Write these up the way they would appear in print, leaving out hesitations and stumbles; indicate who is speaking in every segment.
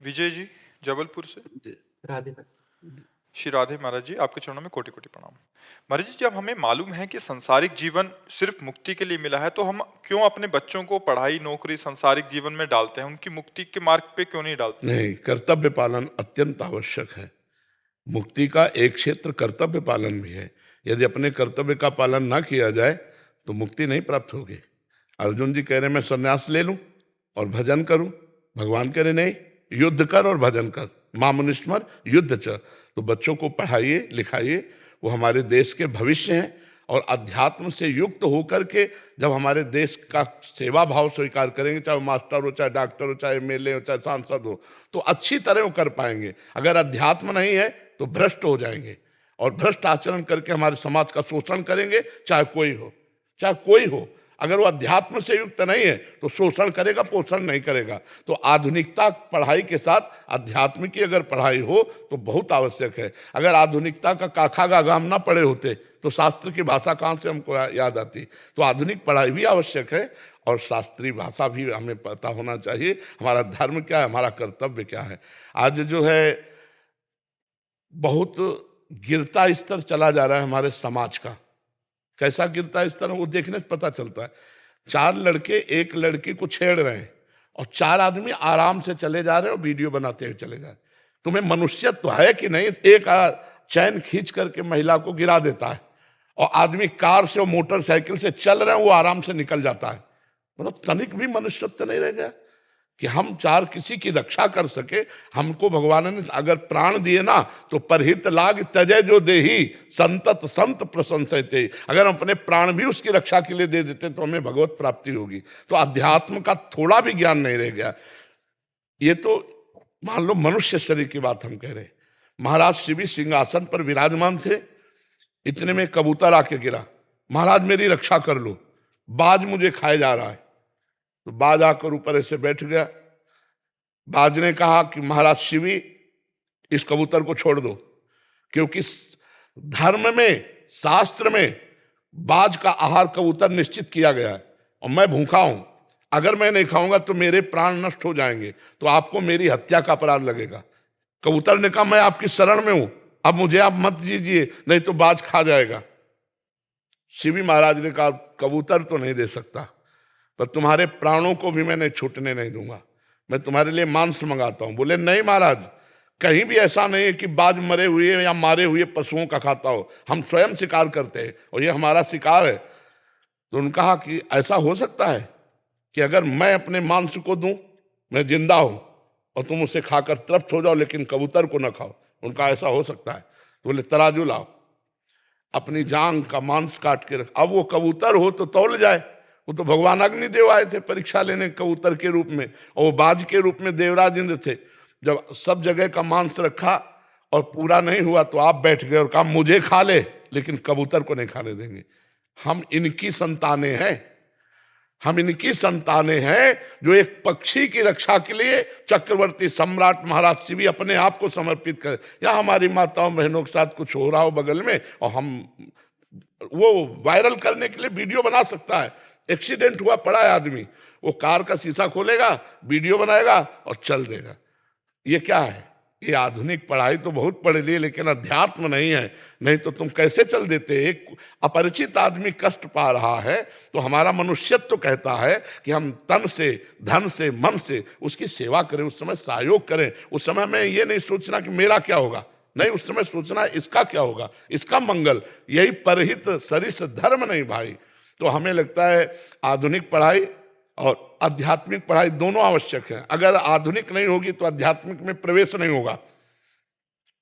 Speaker 1: विजय जी, जबलपुर से।
Speaker 2: जी, राधे।
Speaker 1: श्री राधे महाराज जी, आपके चरणों में कोटि कोटि प्रणाम। महाराज जी, जब हमें मालूम है कि संसारिक जीवन सिर्फ मुक्ति के लिए मिला है, तो हम क्यों अपने बच्चों को पढ़ाई, नौकरी, संसारिक जीवन में डालते हैं? उनकी मुक्ति के मार्ग पे क्यों नहीं डालते?
Speaker 3: नहीं, कर्तव्य पालन अत्यंत आवश्यक है। मुक्ति का एक क्षेत्र कर्तव्य पालन भी है। यदि अपने कर्तव्य का पालन ना किया जाए तो मुक्ति नहीं प्राप्त होगी। अर्जुन जी कह रहे मैं संन्यास ले लूं और भजन करूं, भगवान कह रहे नहीं, युद्ध कर और भजन कर, मामुनिस्मर युद्ध च। तो बच्चों को पढ़ाइए लिखाइए, वो हमारे देश के भविष्य हैं। और अध्यात्म से युक्त होकर के जब हमारे देश का सेवा भाव स्वीकार करेंगे, चाहे वो मास्टर हो, चाहे डॉक्टर हो, चाहे एमएलए हो, चाहे सांसद हो, तो अच्छी तरह वो कर पाएंगे। अगर अध्यात्म नहीं है तो भ्रष्ट हो जाएंगे और भ्रष्ट आचरण करके हमारे समाज का शोषण करेंगे, चाहे कोई हो, चाहे कोई हो। अगर वो अध्यात्म से युक्त नहीं है तो शोषण करेगा, पोषण नहीं करेगा। तो आधुनिकता पढ़ाई के साथ अध्यात्म की अगर पढ़ाई हो तो बहुत आवश्यक है। अगर आधुनिकता का काखा गागाम ना पढ़े होते तो शास्त्र की भाषा कहाँ से हमको याद आती? तो आधुनिक पढ़ाई भी आवश्यक है और शास्त्रीय भाषा भी हमें पता होना चाहिए। हमारा धर्म क्या है, हमारा कर्तव्य क्या है। आज जो है बहुत गिरता स्तर चला जा रहा है हमारे समाज का। कैसा गिरता स्तर है वो देखने से पता चलता है। 4 लड़के एक लड़की को छेड़ रहे हैं और 4 आदमी आराम से चले जा रहे हैं और वीडियो बनाते हुए चले जा रहे। तुम्हें मनुष्यत्व है कि नहीं? एक चैन खींच करके महिला को गिरा देता है और आदमी कार से और मोटरसाइकिल से चल रहे हैं, वो आराम से निकल जाता है। मतलब तनिक भी मनुष्यत्व नहीं रह गया कि हम 4 किसी की रक्षा कर सके। हमको भगवान ने अगर प्राण दिए ना तो परहित लाग तजय जो देही संतत संत प्रशंसते। अगर हम अपने प्राण भी उसकी रक्षा के लिए दे देते तो हमें भगवत प्राप्ति होगी। तो अध्यात्म का थोड़ा भी ज्ञान नहीं रह गया। ये तो मान लो मनुष्य शरीर की बात हम कह रहे। महाराज शिव सिंहासन पर विराजमान थे, इतने में कबूतर आके गिरा। महाराज मेरी रक्षा कर लो, बाज मुझे खाए जा रहा है। तो बाज आकर ऊपर ऐसे बैठ गया। बाज ने कहा कि महाराज शिवी, इस कबूतर को छोड़ दो, क्योंकि धर्म में, शास्त्र में बाज का आहार कबूतर निश्चित किया गया है और मैं भूखा हूं। अगर मैं नहीं खाऊंगा तो मेरे प्राण नष्ट हो जाएंगे, तो आपको मेरी हत्या का अपराध लगेगा। कबूतर ने कहा मैं आपकी शरण में हूं, अब मुझे आप मत दीजिए, नहीं तो बाज खा जाएगा। शिवी महाराज ने कहा कबूतर तो नहीं दे सकता, पर तुम्हारे प्राणों को भी मैं छूटने नहीं दूंगा, मैं तुम्हारे लिए मांस मंगाता हूं। बोले नहीं महाराज, कहीं भी ऐसा नहीं है कि बाज मरे हुए या मारे हुए पशुओं का खाता हो, हम स्वयं शिकार करते हैं और ये हमारा शिकार है। तो उन्होंने कहा कि ऐसा हो सकता है कि अगर मैं अपने मांस को दूं, मैं जिंदा हूं और तुम उसे खाकर तृप्त हो जाओ, लेकिन कबूतर को न खाओ। उनका ऐसा हो सकता है। तो बोले तराजू लाओ, अपनी जांग का मांस काट के रख। अब वो कबूतर हो तो तौल जाए। वो तो भगवान अग्निदेव आए थे परीक्षा लेने कबूतर के रूप में, और वो बाज के रूप में देवराज इंद्र थे। जब सब जगह का मांस रखा और पूरा नहीं हुआ तो आप बैठ गए और कहा मुझे खा ले, लेकिन कबूतर को नहीं खाने देंगे। हम इनकी संतानें हैं, हम इनकी संतानें हैं जो एक पक्षी की रक्षा के लिए चक्रवर्ती सम्राट महाराज शिवी अपने आप को समर्पित करें। या हमारी माताओं बहनों के साथ कुछ हो रहा हो बगल में और हम वो वायरल करने के लिए वीडियो बना सकता है। एक्सीडेंट हुआ पड़ा है आदमी, वो कार का शीशा खोलेगा, वीडियो बनाएगा और चल देगा। ये क्या है? ये आधुनिक पढ़ाई तो बहुत पढ़ ली, लेकिन अध्यात्म नहीं है। नहीं तो तुम कैसे चल देते? एक अपरिचित आदमी कष्ट पा रहा है तो हमारा मनुष्यत्व तो कहता है कि हम तन से, धन से, मन से उसकी सेवा करें, उस समय सहयोग करें। उस समय में ये नहीं सोचना कि मेरा क्या होगा, नहीं, उस समय सोचना इसका क्या होगा, इसका मंगल। यही परहित सरिस धर्म नहीं भाई। तो हमें लगता है आधुनिक पढ़ाई और आध्यात्मिक पढ़ाई दोनों आवश्यक है। अगर आधुनिक नहीं होगी तो आध्यात्मिक में प्रवेश नहीं होगा,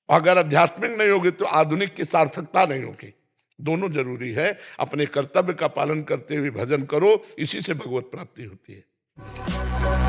Speaker 3: अगर आध्यात्मिक नहीं होगी तो आधुनिक की सार्थकता नहीं होगी। दोनों जरूरी है। अपने कर्तव्य का पालन करते हुए भजन करो, इसी से भगवत प्राप्ति होती है।